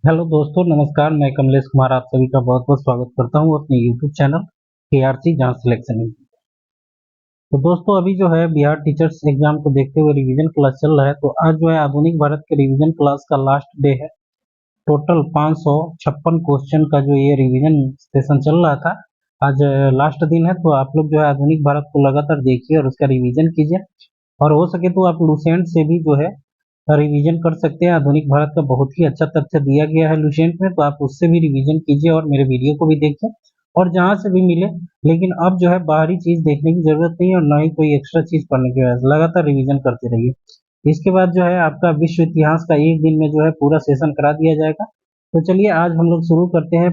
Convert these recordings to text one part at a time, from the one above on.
Hello दोस्तों, नमस्कार। मैं कमलेश कुमार आप सभी का बहुत बहुत स्वागत करता हूं अपने यूट्यूब चैनल KRC जहां सिलेक्शन है। तो दोस्तों, अभी जो है बिहार टीचर्स एग्जाम को देखते हुए रिवीजन क्लास चल रहा है। तो आज जो है आधुनिक भारत के रिवीजन क्लास का लास्ट डे है। टोटल 556 क्वेश्चन का जो ये रिवीजन सेशन चल रहा था, आज लास्ट दिन है। तो आप लोग जो है आधुनिक भारत को लगातार देखिए और उसका रिवीजन कीजिए। और हो सके तो आप लुसेंट से भी जो है रिवीजन कर सकते हैं। आधुनिक भारत का बहुत ही अच्छा तथ्य दिया गया है लुसेंट में, तो आप उससे भी रिवीजन कीजिए और मेरे वीडियो को भी देखिए और जहां से भी मिले। लेकिन अब जो है बाहरी चीज देखने की जरूरत नहीं है और ना ही कोई एक्स्ट्रा चीज पढ़ने की वजह से लगातार रिवीजन करते रहिए। इसके बाद जो है आपका विश्व इतिहास का एक दिन में जो है पूरा सेशन करा दिया जाएगा। तो चलिए आज हम लोग शुरू करते हैं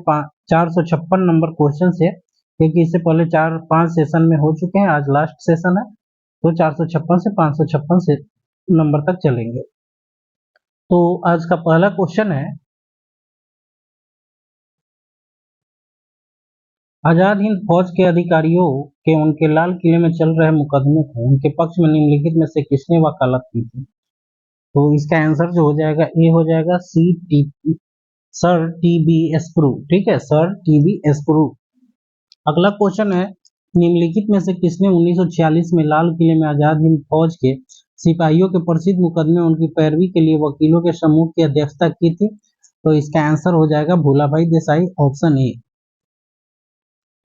456 नंबर क्वेश्चन से, क्योंकि इससे पहले 4-5 सेशन में हो चुके हैं। आज लास्ट सेशन है, तो 456 से 556 से नंबर तक चलेंगे। तो आज का पहला क्वेश्चन है, आजाद हिंद फौज के अधिकारियों के उनके लाल किले में चल रहे मुकदमे को उनके पक्ष में निम्नलिखित में से किसने वकालत की थी? तो इसका आंसर जो हो जाएगा ए हो जाएगा C T sir T B एस्प्रू। ठीक है, सर टी बी एस्प्रू। अगला क्वेश्चन है, निम्नलिखित में से किसने 1946 में लाल किले में आजाद हिंद फौज के सिपाहियों के प्रसिद्ध मुकदमे उनकी पैरवी के लिए वकीलों के समूह की अध्यक्षता की थी? तो इसका आंसर हो जाएगा भूलाभाई देसाई, ऑप्शन ए।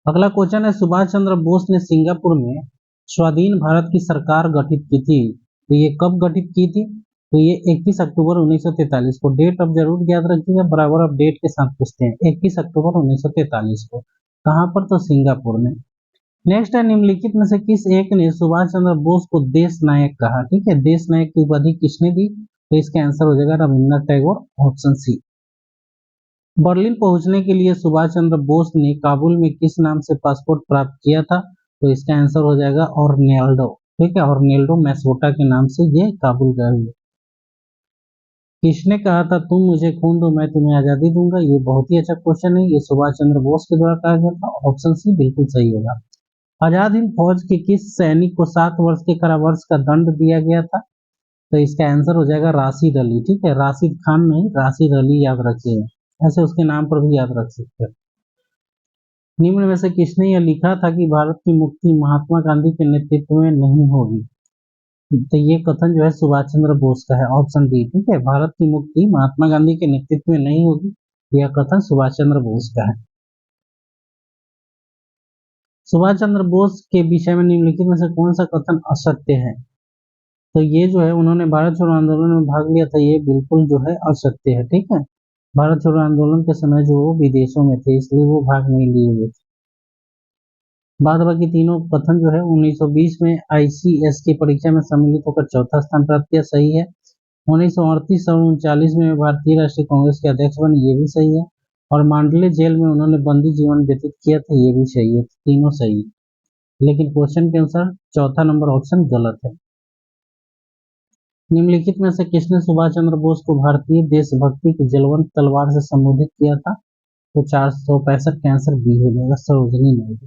अगला क्वेश्चन है, सुभाष चंद्र बोस ने सिंगापुर में स्वाधीन भारत की सरकार गठित की थी। तो ये कब गठित की थी? तो ये 21 अक्टूबर 1943 को। डेट अब जरूर याद रखिएगा, बराबर अब डेट के साथ पूछते हैं। 21 अक्टूबर 1943 को। कहाँ पर? तो सिंगापुर में। नेक्स्ट है, निम्नलिखित में से किस एक ने सुभाष चंद्र बोस को देश नायक कहा? ठीक है, देश नायक की उपाधि किसने दी? तो इसका आंसर हो जाएगा Rabindranath Tagore, option C. Berlin पहुंचने के लिए सुभाष चंद्र बोस ने काबुल में किस नाम से पासपोर्ट प्राप्त किया था? तो इसका आंसर हो जाएगा ऑर्नेल्डो। ठीक है, ऑर्नेल्डो मैसोटा के नाम से ये काबुल गए हुए। किसने कहा था तुम मुझे खून दो मैं तुम्हें आजादी दूंगा? ये बहुत ही अच्छा क्वेश्चन है। ये सुभाष चंद्र बोस के द्वारा कहा गया था, ऑप्शन सी बिल्कुल सही होगा। आजाद हिंद फौज के किस सैनिक को 7 वर्ष के कारावास का दंड दिया गया था? तो इसका आंसर हो जाएगा राशिद अली। ठीक है, राशिद खान नहीं, राशिद अली याद रखिए, ऐसे उसके नाम पर भी याद रख सकते हैं। निम्न में से किसने यह लिखा था कि भारत की मुक्ति महात्मा गांधी के नेतृत्व में नहीं होगी? तो ये कथन जो है सुभाष चंद्र बोस का है, ऑप्शन डी। ठीक है, भारत की मुक्ति महात्मा गांधी के नेतृत्व में नहीं होगी, यह कथन सुभाष चंद्र बोस का है। सुभाष चंद्र बोस के विषय में निम्नलिखित में से कौन सा कथन असत्य है? तो ये जो है उन्होंने भारत छोड़ो आंदोलन में भाग लिया था, ये बिल्कुल जो है असत्य है। ठीक है, भारत छोड़ो आंदोलन के समय जो वो विदेशों में थे, इसलिए वो भाग नहीं लिए हुए थे। बाद बाकी तीनों कथन जो है 1920 में ICS की परीक्षा में सम्मिलित होकर चौथा स्थान प्राप्त किया, सही है। 1938 और 1939 में भारतीय राष्ट्रीय कांग्रेस के अध्यक्ष बने, ये भी सही है। और मांडले जेल में उन्होंने बंदी जीवन व्यतीत किया था, ये भी सही है। तीनों सही है, लेकिन क्वेश्चन के अनुसार चौथा नंबर ऑप्शन गलत है। निम्नलिखित में से किसने सुभाष चंद्र बोस को भारतीय देशभक्ति की जलवंत तलवार से संबोधित किया था? तो 465 का आंसर बी हो जाएगा, सरोजिनी नायडू।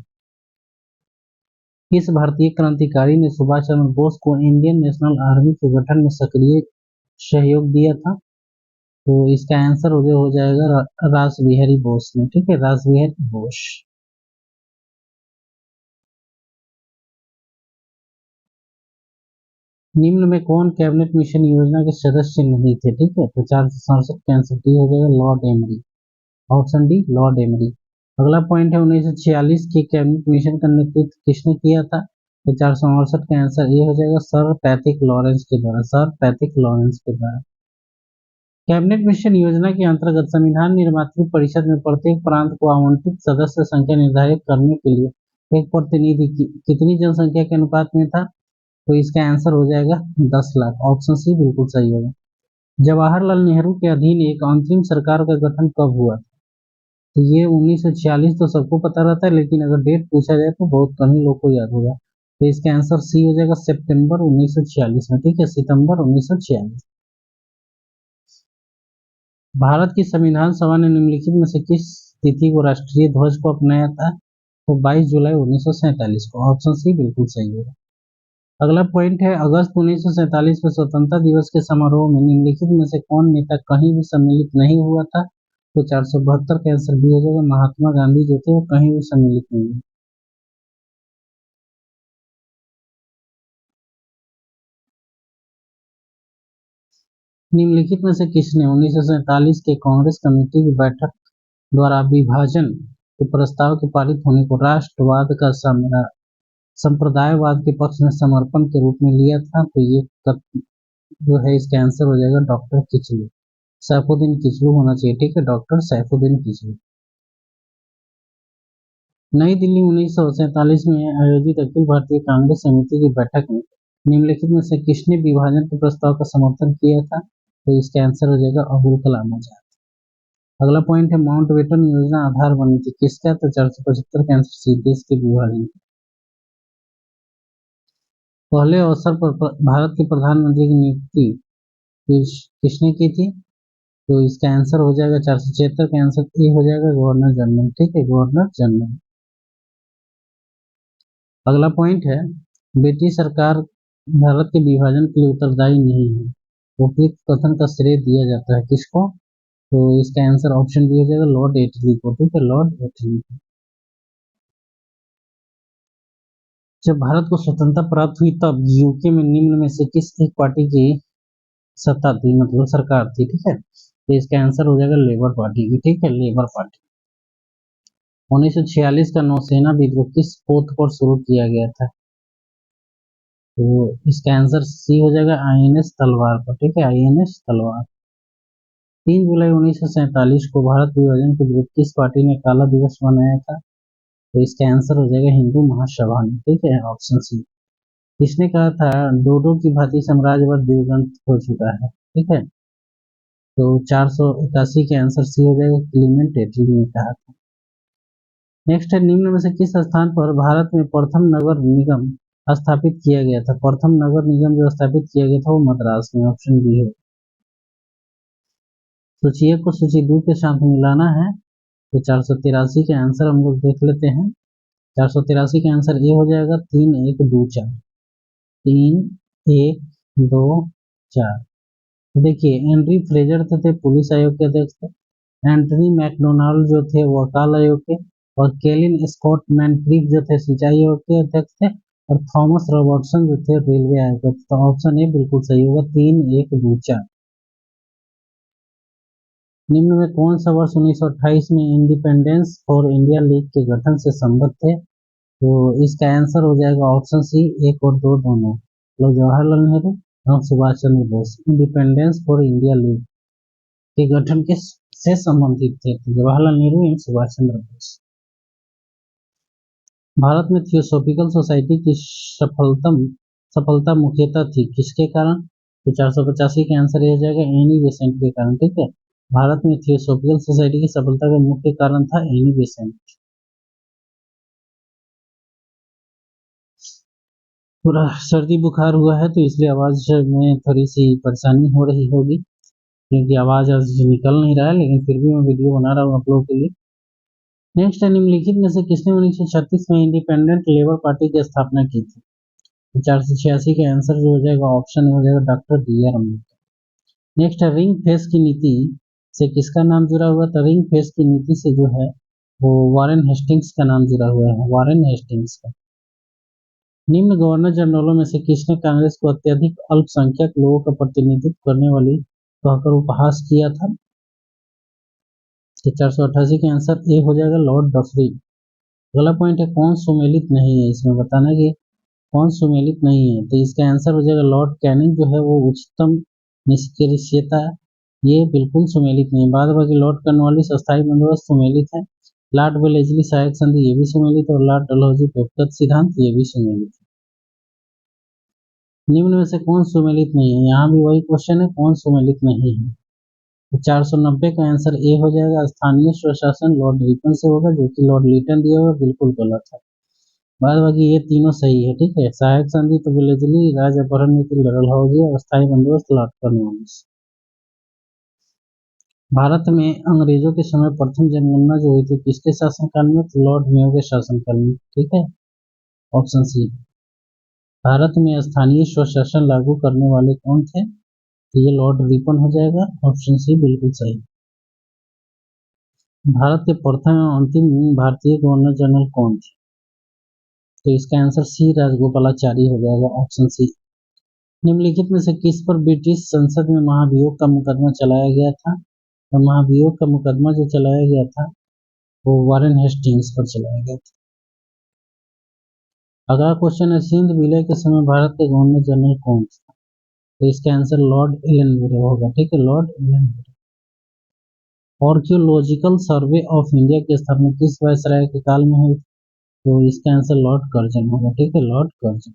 किस भारतीय क्रांतिकारी ने सुभाष चंद्र बोस को इंडियन नेशनल आर्मी के गठन में सक्रिय सहयोग दिया था? तो इसका आंसर हो जाएगा रासबिहारी बोस ने। ठीक है, रासबिहारी बोस। निम्न में कौन कैबिनेट मिशन योजना के सदस्य नहीं थे? ठीक है, तो 467 का आंसर डी हो जाएगा, Lord emery, option D Lord emery. अगला पॉइंट है, 1946 के कैबिनेट मिशन का नेतृत्व किसने किया था? तो 468 का आंसर ये हो जाएगा, सर पैथिक लॉरेंस के द्वारा, सर पैथिक लॉरेंस के द्वारा। कैबिनेट मिशन योजना के अंतर्गत संविधान निर्मात्री परिषद में प्रत्येक प्रांत को आवंटित सदस्य संख्या निर्धारित करने के लिए एक प्रतिनिधि कितनी जनसंख्या के अनुपात में था? तो इसका आंसर हो जाएगा 10 लाख, ऑप्शन सी बिल्कुल सही होगा। जवाहरलाल नेहरू के अधीन एक अंतरिम सरकार का गठन कब हुआ? तो ये 1946 तो सबको पता रहता है, लेकिन अगर डेट पूछा जाए तो बहुत कम ही लोग को याद होगा। तो इसका आंसर सी हो जाएगा, सितंबर 1946 में। ठीक है, सितंबर 1946। भारत की संविधान सभा ने निम्नलिखित में से किस तिथि को राष्ट्रीय ध्वज को अपनाया था? तो 22 जुलाई 1947 को, ऑप्शन सी बिल्कुल सही होगा। अगला पॉइंट है, अगस्त 1947 में स्वतंत्रता दिवस के समारोह में निम्नलिखित में से कौन नेता कहीं भी सम्मिलित नहीं हुआ था? तो 472 का आंसर भी हो जाएगा। महात्मा गांधी जो थे वो कहीं भी सम्मिलित नहीं है। निम्नलिखित में से किसने 1947 के कांग्रेस कमेटी की बैठक द्वारा विभाजन के प्रस्ताव के पारित होने को राष्ट्रवाद का संप्रदायवाद के पक्ष में समर्पण के रूप में लिया था? तो ये जो है इसका आंसर हो जाएगा डॉक्टर किचलू, सैफुद्दीन किचलू होना चाहिए। ठीक है, डॉक्टर सैफुद्दीन किचलू। नई दिल्ली 1947 में आयोजित अखिल भारतीय कांग्रेस समिति की बैठक में निम्नलिखित में से किसने विभाजन के प्रस्ताव का समर्थन किया था? तो इसका आंसर हो जाएगा अबुल कलाम आजाद। अगला पॉइंट है माउंटबेटन योजना आधार बनी थी किसका? तो 475 का आंसर सी, देश के विभाजन। पहले अवसर पर भारत के प्रधानमंत्री की नियुक्ति किसने की थी? तो इसका आंसर हो जाएगा 476 का आंसर ए हो जाएगा गवर्नर जनरल। ठीक है, गवर्नर जनरल। अगला पॉइंट है ब्रिटिश सरकार भारत के विभाजन के लिए उत्तरदायी नहीं है। उपयुक्त कथन का श्रेय दिया जाता है किसको? तो इसका आंसर ऑप्शन बी हो जाएगा लॉर्ड एटली को। ठीक है, लॉर्ड एटली को। जब भारत को स्वतंत्रता प्राप्त हुई तब यूके में निम्न में से किस एक पार्टी की सत्ता थी, मतलब सरकार थी? ठीक है, तो इसका आंसर हो जाएगा लेबर पार्टी की। ठीक है, लेबर पार्टी। 1946 का नौसेना विद्रोह किस पोत पर शुरू किया गया था? तो इसका आंसर सी हो जाएगा आईएनएस तलवार पर। ठीक है, आईएनएस तलवार। 3 जुलाई 1947 को भारत विभाजन के विरुद्ध किस पार्टी ने काला दिवस मनाया था? तो इसका आंसर हो जाएगा हिंदू महासभा ने। ठीक है, ऑप्शन सी। किसने कहा था डोडो की भांति साम्राज्यवाद दिवंगत हो चुका है? ठीक है, तो 481 के आंसर सी हो जाएगा क्लीमेंट एटली ने कहा था। नेक्स्ट है निम्न में से किस स्थान पर भारत में प्रथम नगर निगम स्थापित किया गया था? प्रथम नगर निगम जो स्थापित किया गया था वो मद्रास में। ऑप्शन बी है। सूची को सूची 2 के साथ मिलाना है तो 483 के आंसर हम लोग देख लेते हैं। 483 के आंसर ए हो जाएगा 3124। 3124। देखिए एंड्री फ्रेजर थे पुलिस आयोग के अध्यक्ष थे, एंटनी मैकडोनाल्ड जो थे वो अकाल आयोग के, और केलिन स्कॉट मैनक्रीफ जो थे सिंचाई आयोग के अध्यक्ष थे, और थॉमस रॉबर्टसन जो थे रेलवे आयोग के। तो ऑप्शन ए बिल्कुल सही होगा 3124। निम्न में कौन सा वर्ष 1928 में इंडिपेंडेंस फॉर इंडिया लीग के गठन से संबद्ध थे? तो इसका आंसर हो जाएगा ऑप्शन सी 1 और 2 दोनों, मतलब जवाहरलाल नेहरू और Subhash Chandra Bose independence for India league के गठन के से संबंधित थे। तो जवाहरलाल नेहरू एवं सुभाष चंद्र बोस। भारत में थियोसॉफिकल सोसाइटी की सफलता मुख्यतः थी किसके कारण? तो 485 के आंसर ये हो जाएगा एनी बेसेंट के कारण। ठीक है, भारत में थियोसॉफिकल सोसाइटी की सफलता का मुख्य कारण था एनी बेसेंट। पूरा सर्दी बुखार हुआ है तो इसलिए आवाज में थोड़ी सी परेशानी हो रही होगी क्योंकि आवाज आज निकल नहीं रहा है, लेकिन फिर भी मैं वीडियो बना रहा हूँ आप लोगों के लिए। नेक्स्ट है निम्नलिखित में से किसने 1936 में इंडिपेंडेंट लेबर पार्टी की स्थापना की थी? 486 का आंसर जो हो जाएगा ऑप्शन हो जाएगा doctor B R Ambedkar. Next है रिंग फेंस की नीति से किसका नाम जुड़ा हुआ? तो रिंग फेंस की नीति से जो है वो वारेन हेस्टिंग्स का नाम जुड़ा हुआ है, वारेन हेस्टिंग्स का। निम्न गवर्नर जनरलों में से किसने कांग्रेस को अत्यधिक अल्पसंख्यक लोगों का प्रतिनिधित्व करने वाली कहकर उपहास किया था? तो 488 के आंसर ए हो जाएगा लॉर्ड डफरी। अगला पॉइंट है कौन सुमेलित नहीं है, इसमें बताना कि कौन सुमेलित नहीं है। तो इसका आंसर हो जाएगा लॉर्ड कैनिंग जो है वो उच्चतम निष्क्रियता, ये बिल्कुल सुमेलित नहीं है। बाद बाकी लॉर्ड कॉर्नवालिस अस्थायी बंदोबस्त सुमेलित है, लॉर्ड वेलेस्ली सहायक संधि ये भी सुमेलित, और लॉर्ड डलहौजी व्यक्तिगत सिद्धांत ये भी सुमेलित है। निम्न में से कौन सुमेलित नहीं है? यहाँ भी वही क्वेश्चन है कौन सुमेलित नहीं है। तो 490 का आंसर ए हो जाएगा स्थानीय स्वशासन लॉर्ड रिपन से होगा, जो कि लॉर्ड लीटन दिया हुआ बिल्कुल गलत है। बाद बाकी ये तीनों सही है। ठीक है, सहायक संधि तो वेलेस्ली, राज अपहरण नीति डलहौजी, और स्थायी बंदोबस्त लॉर्ड कॉर्नवालिस। भारत में अंग्रेजों के समय प्रथम जनगणना जो हुई थी किसके शासनकाल में? तो लॉर्ड मेयो के शासनकाल में। ठीक है, ऑप्शन सी। भारत में स्थानीय स्वशासन लागू करने वाले कौन थे? तो ये लॉर्ड रिपन हो जाएगा, ऑप्शन सी बिल्कुल सही। भारत के प्रथम एवं अंतिम भारतीय गवर्नर जनरल कौन थे? तो इसका आंसर सी राजगोपालाचारी हो जाएगा, ऑप्शन सी। निम्नलिखित में से किस पर ब्रिटिश संसद में महाभियोग का मुकदमा चलाया गया था? तो महाभियोग का मुकदमा जो चलाया गया था वो वारेन हेस्टिंग्स पर चलाया गया था। अगला क्वेश्चन है, सिंध विलय के समय भारत के गवर्नर जनरल कौन थे? तो इसका आंसर लॉर्ड एलन होगा, ठीक है, lord Allen. Archaeological survey of India की स्थापना किस वायसराय के काल में हुई? तो इसका आंसर लॉर्ड कर्जन होगा, ठीक है, लॉर्ड कर्जन।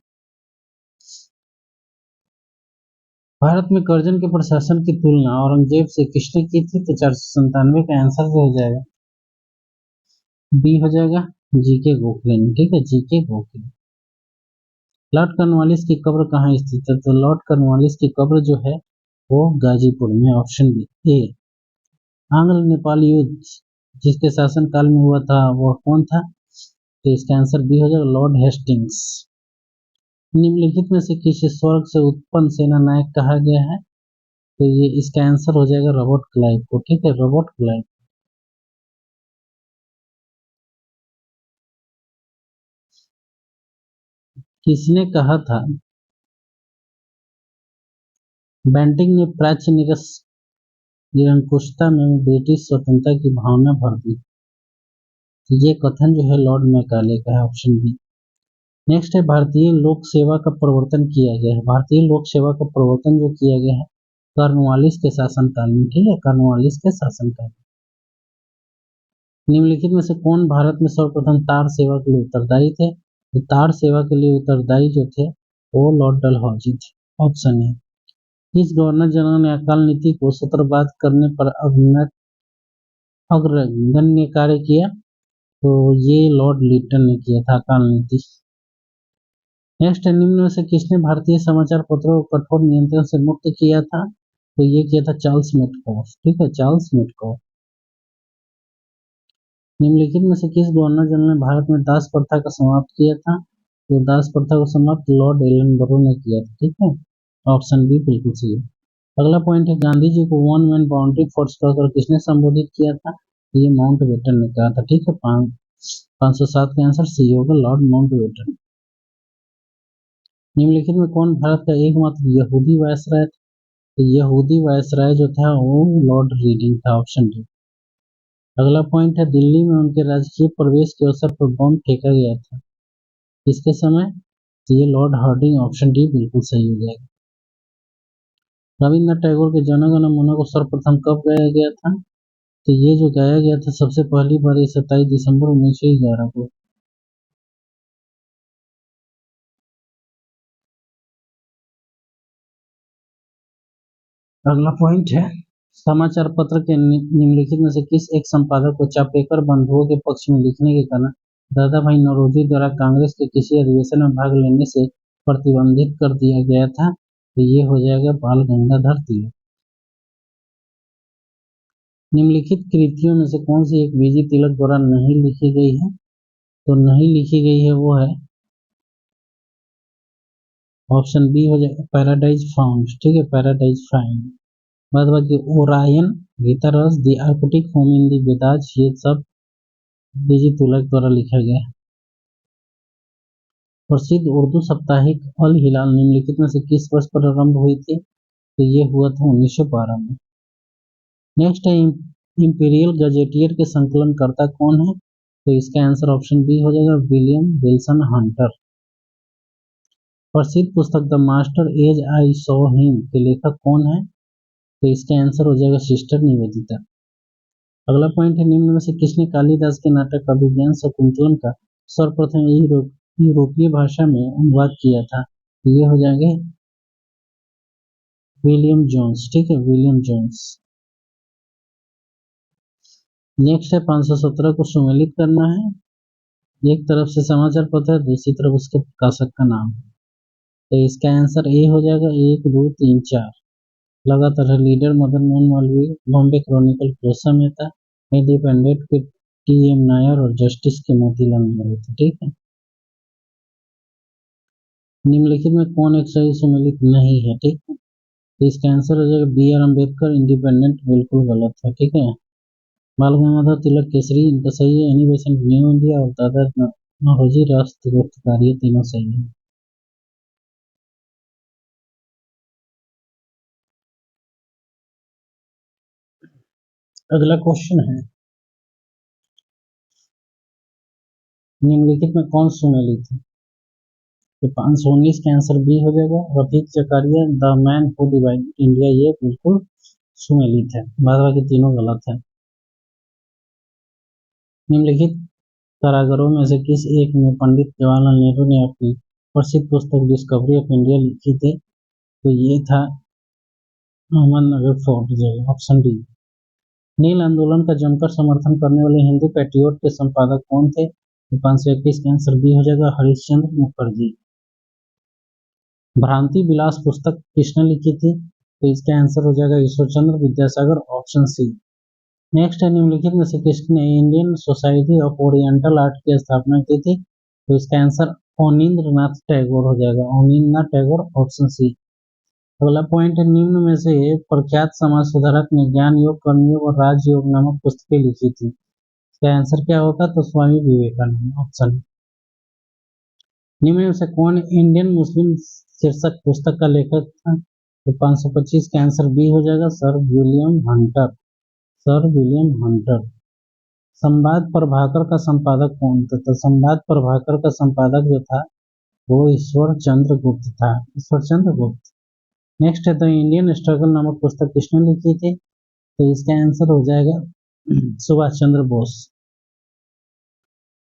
भारत में कर्जन के प्रशासन की तुलना औरंगजेब से किसने की थी? तो 497 का आंसर हो जाएगा बी हो जाएगा, जीके गोखले ने, ठीक है, जीके गोखले। लॉर्ड कॉर्नवालिस की कब्र कहाँ स्थित है? तो लॉर्ड कॉर्नवालिस की कब्र जो है वो गाजीपुर में, ऑप्शन बी ए। आंग्ल नेपाल युद्ध जिसके शासन काल में हुआ था वो कौन था? तो इसका आंसर बी हो जाएगा, लॉर्ड हेस्टिंग्स। निम्नलिखित में से किसे स्वर्ग से उत्पन्न सेना नायक कहा गया है? तो ये इसका आंसर हो जाएगा रॉबर्ट क्लाइव को, ठीक है, रॉबर्ट क्लाइव। किसने कहा था बेंटिंग ने प्राच्य निरंकुशता में ब्रिटिश स्वतंत्रता की भावना भर दी? ये कथन जो है लॉर्ड मैकाले का है, ऑप्शन बी। नेक्स्ट है, भारतीय लोक सेवा का प्रवर्तन किया गया है। भारतीय लोक सेवा का प्रवर्तन जो किया गया है कॉर्नवालिस के शासनकाल में, ठीक है, कॉर्नवालिस के शासनकाल में। निम्नलिखित में से कौन भारत में सर्वप्रथम तार सेवा के लिए उत्तरदायी थे? तो तार सेवा के लिए उत्तरदायी जो थे वो लॉर्ड डलहौजी थे, ऑप्शन है। किस गवर्नर जनरल ने अकाल नीति को सूत्रबद्ध करने पर अग्रगण्य कार्य किया? तो ये लॉर्ड लिटन ने किया था अकाल नीति। नेक्स्ट, निम्न में से किसने भारतीय समाचार पत्रों को कठोर नियंत्रण से मुक्त किया था? तो ये किया था चार्ल्स मेटकॉफ, ठीक है, चार्ल्स मेटकॉफ। निम्नलिखित में से किस गवर्नर जनरल ने भारत में दास प्रथा का समाप्त किया था? तो दास प्रथा को समाप्त लॉर्ड एलन ने किया था, ठीक है, ऑप्शन बी बिल्कुल सही है। अगला पॉइंट है, गांधी जी को वन मैन बाउंड्री फोर्स कहकर किसने संबोधित किया था? ये माउंटबेटन ने कहा था, ठीक है, 507 का आंसर सी होगा, लॉर्ड माउंटबेटन। निम्नलिखित में कौन भारत का एकमात्र यहूदी वायसराय था? तो यहूदी वायसराय जो था वो लॉर्ड रीडिंग था, ऑप्शन डी। अगला पॉइंट है, दिल्ली में उनके राजकीय प्रवेश के अवसर पर बम फेंका गया था किसके समय? तो ये लॉर्ड हार्डिंग, ऑप्शन डी बिल्कुल सही हो जाएगा। रविन्द्रनाथ टैगोर के जन गण मन को सर्वप्रथम कब गाया गया था? तो ये जो गाया गया था सबसे पहली बार 27 दिसंबर 1911 को। अगला पॉइंट है, समाचार पत्र के निम्नलिखित में से किस एक संपादक को चापेकर बंधुओं के पक्ष में लिखने के कारण दादा भाई नौरोजी द्वारा कांग्रेस के किसी अधिवेशन में भाग लेने से प्रतिबंधित कर दिया गया था? तो ये हो जाएगा बाल गंगाधर तिलक। निम्नलिखित कृतियों में से कौन सी एक वीजी तिलक द्वारा नहीं लिखी गई है? तो नहीं लिखी गई है वो है ऑप्शन बी हो जाएगा, पैराडाइज फाउंड, ठीक है, पैराडाइज फाउंड। बाद बाकी ओरायन, गीतारस, the Arctic home in the Vedas, ये सब बीजी तुगलक द्वारा लिखा गया है। प्रसिद्ध उर्दू साप्ताहिक अल हिलाल निम्नलिखित में से किस वर्ष पर आरंभ हुई थी? तो ये हुआ था 1912 में। नेक्स्ट है, इंपीरियल गजेटियर के संकलनकर्ता कौन है? तो इसका आंसर ऑप्शन बी हो जाएगा, विलियम विल्सन हंटर। प्रसिद्ध पुस्तक the master as I saw him के लेखक कौन है? तो इसका आंसर हो जाएगा सिस्टर निवेदिता। अगला पॉइंट है, निम्न में से किसने कालिदास के नाटक अभिज्ञान शकुंतलम का सर्वप्रथम यूरोपीय भाषा में अनुवाद किया था? ये हो जाएंगे विलियम जोन्स, ठीक है, विलियम जोन्स। नेक्स्ट है, 517 को सुमेलित करना है। एक तरफ से समाचार पत्र है, दूसरी तरफ उसके प्रकाशक का नाम है। तो इसका आंसर ए हो जाएगा, 1 2 3 4 लगातार है। Leader Madan Mohan Malviya, Bombay Chronicle croissant Mehta, independent के टी.एम. नायर और जस्टिस के मोतीलाल नेहरू थे, ठीक है। निम्नलिखित में कौन एक सही सुमेलित नहीं है? ठीक है, तो इसका आंसर हो जाएगा बी आर अम्बेडकर, इंडिपेंडेंट बिल्कुल गलत है, ठीक है। बाल गंगाधर तिलक केसरी इनका सही है। एनी बेसेंट न्यू इंडिया और दादर नौरोजी राष्ट्रगुप्तकारी तीनों सही है। अगला क्वेश्चन है, निम्नलिखित में कौन सुमेलित है? तो 519 का आंसर बी हो जाएगा। Rafiq Zakaria, the man who divided India, ये बिल्कुल सुमेलित है। बाद बाकी तीनों गलत है। निम्नलिखित कारागारों में से किस एक में पंडित जवाहरलाल नेहरू ने अपनी प्रसिद्ध पुस्तक डिस्कवरी ऑफ इंडिया लिखी थी? तो ये था Ahmednagar fort jail, option D. नील आंदोलन का जमकर समर्थन करने वाले हिंदू पैट्रियोट के संपादक कौन थे? तो 521 का आंसर बी हो जाएगा, हरिश्चंद्र मुखर्जी। भ्रांति विलास पुस्तक किसने लिखी थी? तो इसका आंसर हो जाएगा Ishwarchandra Vidyasagar, option C. Next है, निम्नलिखित में से किसने Indian society of oriental art की स्थापना की थी? तो इसका आंसर अवनींद्रनाथ टैगोर हो जाएगा, अवनींद्रनाथ टैगोर, ऑप्शन सी। अगला पॉइंट है, निम्न में से प्रख्यात समाज सुधारक ने ज्ञान योग, कर्मयोग और राजयोग नामक पुस्तकें लिखी थी? इसका आंसर क्या होगा? तो स्वामी विवेकानंद, ऑप्शन। निम्न में से कौन इंडियन मुस्लिम शीर्षक पुस्तक का लेखक था? तो 525 का आंसर बी हो जाएगा, sir William Hunter, sir William Hunter. संवाद प्रभाकर का संपादक कौन था? तो संवाद प्रभाकर का संपादक जो था वो ईश्वर चंद्र गुप्त था, ईश्वर चंद्र गुप्त। नेक्स्ट है, द इंडियन स्ट्रगल नामक पुस्तक किसने लिखी थी? तो इसका आंसर हो जाएगा सुभाष चंद्र बोस।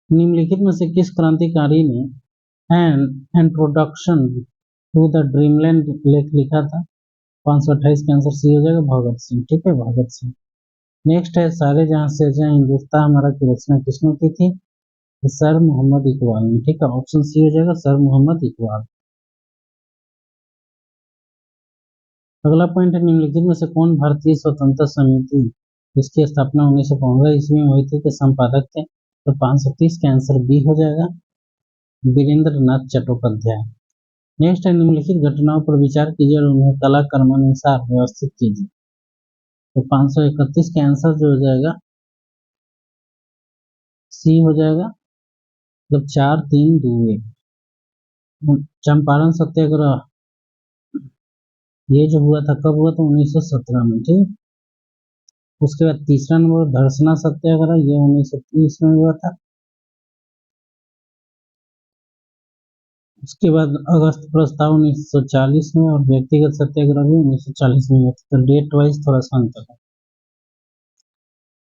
निम्नलिखित में से किस क्रांतिकारी ने an introduction to the dreamland लेख लिखा था? 528 का आंसर सी हो जाएगा, भगत सिंह। ठीक है, भगत सिंह। नेक्स्ट है, सारे जहां से जहां हिंदुस्तान हमारा की रचना किसने की थी? सर मोहम्मद इकबाल ने। ठीक है, ऑप्शन सी हो जाएगा, सर मोहम्मद इकबाल। अगला पॉइंट है, निम्नलिखित में से कौन भारतीय स्वतंत्रता समिति जिसकी स्थापना 1915 ईस्वी में हुई थी के संपादक थे? तो 530 का आंसर बी हो जाएगा, वीरेंद्र नाथ चट्टोपाध्याय। नेक्स्ट है, निम्नलिखित घटनाओं पर विचार कीजिए और उन्हें कला क्रमानुसार व्यवस्थित कीजिए। तो 531 का आंसर जो हो जाएगा सी हो जाएगा, मतलब 4-3-2-1। चंपारण सत्याग्रह ये जो हुआ था कब हुआ था? 1917 में। ठीक, उसके बाद तीसरा नंबर धरसना सत्याग्रह, ये 1930 में हुआ था। उसके बाद अगस्त प्रस्ताव 1940 में, और व्यक्तिगत सत्याग्रह भी 1940 में हुआ था। तो डेट वाइज थोड़ा सा अंतर है।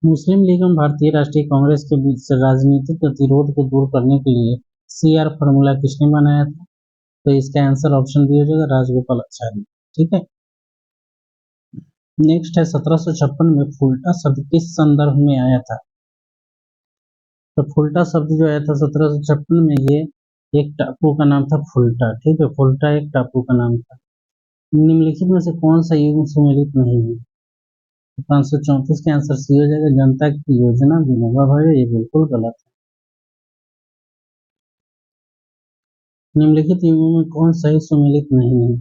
मुस्लिम लीग एवं भारतीय राष्ट्रीय कांग्रेस के बीच राजनीतिक गतिरोध को दूर करने के लिए CR फॉर्मूला किसने बनाया था? तो इसका आंसर ऑप्शन बी हो जाएगा, राजगोपालाचारी। ठीक है। नेक्स्ट है, 1756 में फुल्टा शब्द किस संदर्भ में आया था? तो फुल्टा शब्द जो आया था 1756 में, ये एक टापू का नाम था फुल्टा। ठीक है, फुल्टा एक टापू का नाम था। निम्नलिखित में से कौन सा युग सुमेलित नहीं है? 534 के आंसर सी हो जाएगा, जनता की योजना विनोबा भावे, ये बिल्कुल गलत है। निम्नलिखित युगों में कौन सही सुमेलित नहीं है?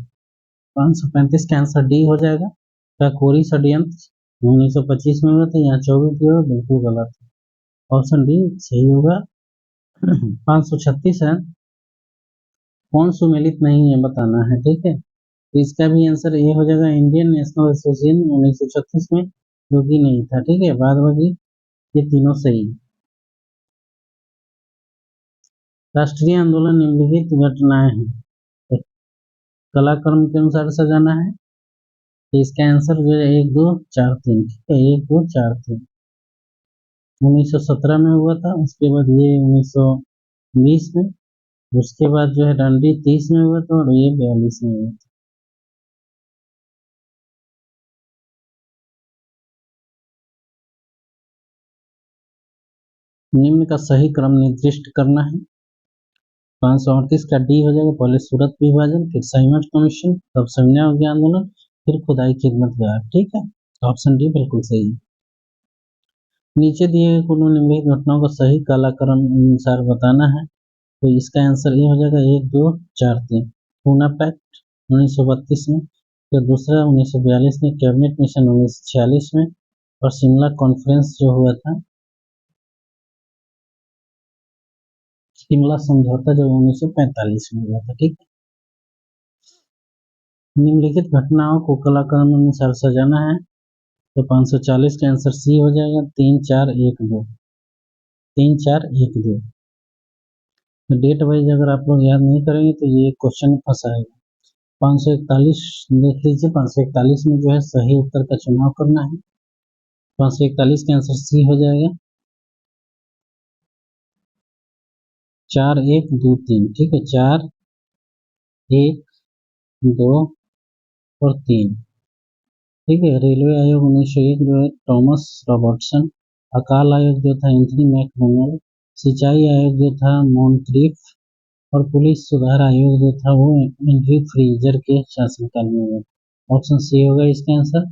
535 का आंसर डी हो जाएगा, काकोरी षड्यंत्र 1925 में हुआ था, यहाँ 24 हुआ, बिल्कुल गलत है, ऑप्शन डी सही होगा। 536 है, कौन सुमेलित नहीं है बताना है। ठीक है, तो इसका भी आंसर ये हो जाएगा, इंडियन नेशनल एसोसिएशन 1936 में, जो कि नहीं था। ठीक है, बाद बाकी ये तीनों सही है। राष्ट्रीय आंदोलन निम्नलिखित घटनाएं हैं, तो कलाक्रम के अनुसार सजाना है। तो इसका आंसर जो है 1-2-4-3। ठीक है, 1-2-4-3 1917 में हुआ था। उसके बाद ये 1920 में, उसके बाद जो है डंडी 30 में हुआ था, और ये 42 में हुआ था। निम्न का सही क्रम निर्दिष्ट करना है। 538 का डी हो जाएगा, पहले सूरत विभाजन, फिर संयमन कमीशन, तब संज्ञा आंदोलन, फिर खुदाई खिदमतगार। ठीक है, ऑप्शन डी बिल्कुल सही है। नीचे दिए गए कुल निम्नलिखित घटनाओं का सही कालक्रम अनुसार बताना है। तो इसका आंसर ये हो जाएगा 1-2-4-3। पूना पैक्ट 1932 में, फिर दूसरा 1942 में, कैबिनेट मिशन 1946 में, और शिमला कॉन्फ्रेंस जो हुआ था, शिमला समझौता जो 1945 में हुआ था। ठीक है, निम्नलिखित घटनाओं को कलाक्रम अनुसार सजाना है, तो 540 का आंसर सी हो जाएगा। 3 4 1 2, 3 4 1 2। डेट वाइज अगर आप लोग याद नहीं करेंगे तो ये क्वेश्चन फंसाएगा। 541 देख लीजिए, 541 में जो है सही उत्तर का चुनाव करना है। 541 का आंसर सी हो जाएगा। 4 1 2 3। ठीक है, 4 1 2 और 3। ठीक है, रेलवे आयोग 1901 जो है थॉमस रॉबर्टसन, अकाल आयोग जो था एंथनी मैकडोनल्ड, सिंचाई आयोग जो था मॉन्क्रीफ, और पुलिस सुधार आयोग जो था वो हेनरी फ्रेजर के शासनकाल में हुआ। ऑप्शन सी होगा इसका आंसर।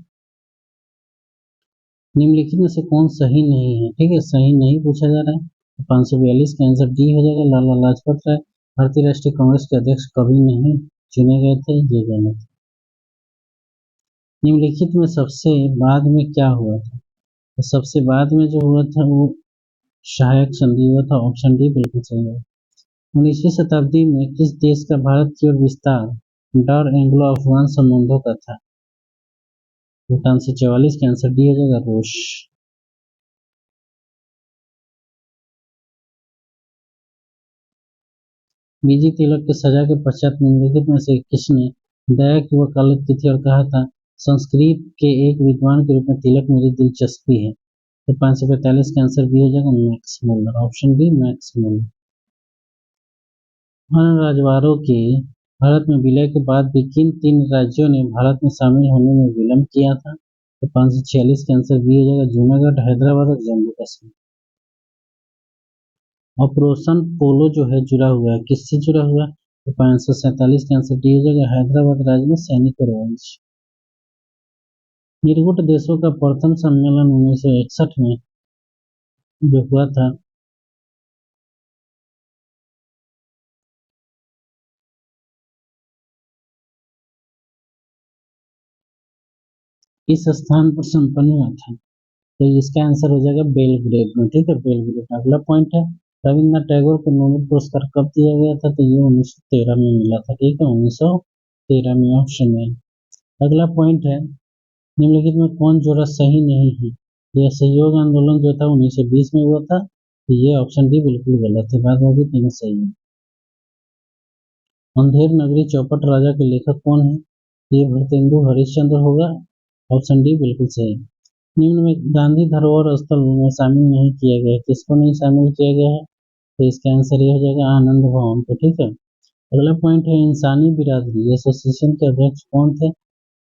निम्नलिखित में से कौन सही नहीं है? ठीक है, सही नहीं पूछा जा रहा है, तो 542 का आंसर डी हो जाएगा। लाला लाजपत राय भारतीय राष्ट्रीय कांग्रेस के अध्यक्ष कभी नहीं चुने गए थे, ये गलत। निम्नलिखित में सबसे बाद में क्या हुआ था? तो सबसे बाद में जो हुआ था वो सहायक संधि हुआ था। ऑप्शन डी बिल्कुल सही है। 19वीं शताब्दी में किस देश का भारत की ओर विस्तार डर एंग्लो अफगान संबंधों का था? 544 का आंसर डी हो जाएगा, रूस। बीजी तिलक की सजा के पश्चात निम्नलिखित में से किसने दया की वकालत की थी और कहा था संस्कृत के एक विद्वान के रूप में तिलक मेरी दिलचस्पी है? तो 545 का आंसर बी हो जाएगा, Max Muller. Option B Max Muller. अन्य राजवाड़ों के भारत में विलय के बाद भी किन 3 राज्यों ने भारत में शामिल होने में विलंब किया था? तो 546 का आंसर बी हो जाएगा, जूनागढ़, हैदराबाद और जम्मू कश्मीर। ऑपरेशन पोलो जो है जुड़ा हुआ है, किससे जुड़ा हुआ है? तो 547 का आंसर डी हो जाएगा, हैदराबाद राज्य में सैनिक रवांश। निर्गुट देशों का प्रथम सम्मेलन 1961 में जो हुआ था, इस स्थान पर संपन्न हुआ था? तो इसका आंसर हो जाएगा बेलग्रेड में। ठीक है, बेलग्रेड। अगला पॉइंट है, रविन्द्रनाथ टैगोर को नोबेल पुरस्कार कब दिया गया था? तो ये 1913 में मिला था। ठीक है, 1913 में। ऑप्शन है। अगला पॉइंट है, निम्नलिखित में कौन जोड़ा सही नहीं है? यह सहयोग आंदोलन जो था 1920 में हुआ था, तो ये ऑप्शन डी बिल्कुल गलत है, बाद में भी तीनों सही है। अंधेर नगरी चौपट राजा के लेखक कौन है? ये भारतेंदु हरिश्चंद्र होगा। ऑप्शन डी बिल्कुल सही। निम्न में गांधी धरोहर स्थल में शामिल नहीं किया गया, किसको नहीं शामिल किया गया है? तो इसका आंसर ये हो जाएगा, आनंद भवन को। ठीक है, अगला पॉइंट है, इंसानी बिरादरी एसोसिएशन के अध्यक्ष कौन थे?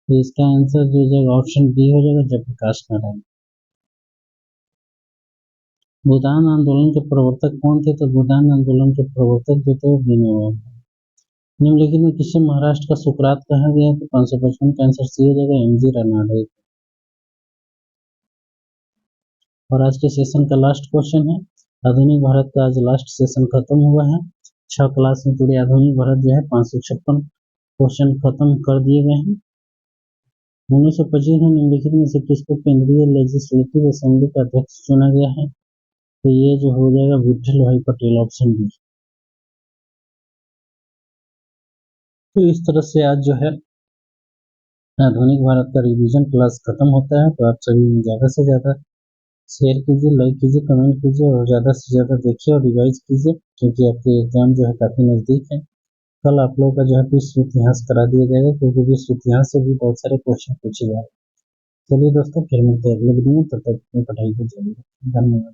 तो इसका आंसर जो हो जाएगा, ऑप्शन डी हो जाएगा, जयप्रकाश नारायण। भूदान आंदोलन के प्रवर्तक कौन थे? तो भूदान आंदोलन के प्रवर्तक जो थे वो विनोबा। निम्नलिखित में किसे महाराष्ट्र का सुकरात कहा गया? तो 555 का आंसर सी हो जाएगा, एमजी रानाडे। और आज के सेशन का लास्ट क्वेश्चन है, आधुनिक भारत का आज लास्ट सेशन खत्म हुआ है। 6 क्लास में पूरे आधुनिक भारत जो है 556 क्वेश्चन खत्म कर दिए गए हैं। 1925 में निम्नलिखित में से किसको केंद्रीय लेजिस्लेटिव असेंबली का अध्यक्ष चुना गया है? तो ये जो हो जाएगा, विठल भाई पटेल। Option D. तो इस तरह से आज जो है आधुनिक भारत का रिवीजन क्लास खत्म होता है। तो आप सभी ज़्यादा से ज़्यादा शेयर कीजिए, लाइक कीजिए, कमेंट कीजिए और ज़्यादा से ज़्यादा देखिए और रिवाइज कीजिए, क्योंकि आपके एग्जाम जो है काफ़ी नज़दीक है। कल आप लोगों का जो है विश्व इतिहास करा दिया जाएगा, क्योंकि विश्व इतिहास से भी बहुत सारे क्वेश्चन पूछे जाएंगे। चलिए दोस्तों, फिर मिलते हैं अगले वीडियो में, तब तक अपनी पढ़ाई को जारी रखें। धन्यवाद।